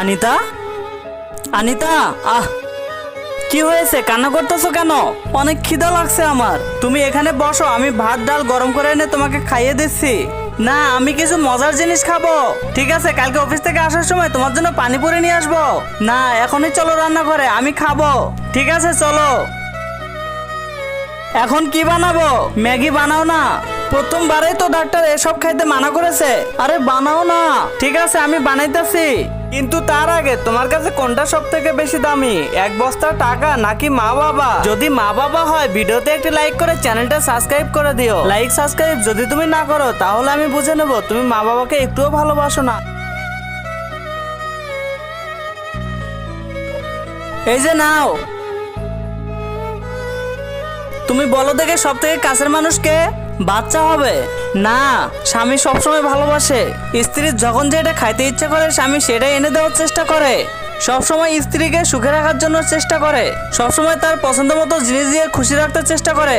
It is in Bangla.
আনিতা, আনিতা, কি হয়েছে? কান্না করতেছো কেন? অনেক খিদা লাগছে আমার। তুমি এখানে বসো, আমি ভাত ডাল গরম করে এনে তোমাকে খাইয়ে দিচ্ছি। না, আমি কিছু মজার জিনিস খাবো। ঠিক আছে, কালকে অফিস থেকে আসার সময় তোমার জন্য পানিপুরি নিয়ে আসবো। না, এখনই চলো রান্না করে, আমি খাবো। ঠিক আছে চলো। এখন কি বানাবো? ম্যাগি বানাও না। প্রথমবারেই তো ডাক্তার এসব খাইতে মানা করেছে। আরে বানাও না। ঠিক আছে, আমি বানাইতেছি। কিন্তু তার আগে তোমার কাছে কোনটা সব থেকে বেশি দামি, এক বস্তা টাকা নাকি মা বাবা? যদি মা বাবা হয় ভিডিওতে একটি লাইক করে চ্যানেলটা সাবস্ক্রাইব করে দিও। লাইক সাবস্ক্রাইব যদি তুমি না করো তাহলে আমি বুঝে নেব তুমি মা বাবাকে একটুও ভালোবাসো না। এই যে নাও। তুমি বলো দেখে সব থেকে কাছের মানুষকে? বাচ্চা হবে না। স্বামী সবসময় ভালোবাসে। স্ত্রীর যখন যেটা খাইতে ইচ্ছা করে স্বামী সেটাই এনে দেওয়ার চেষ্টা করে। সবসময় স্ত্রীকে সুখে রাখার জন্য চেষ্টা করে। সবসময় তার পছন্দ মতো জিনিস দিয়ে খুশি রাখতে চেষ্টা করে।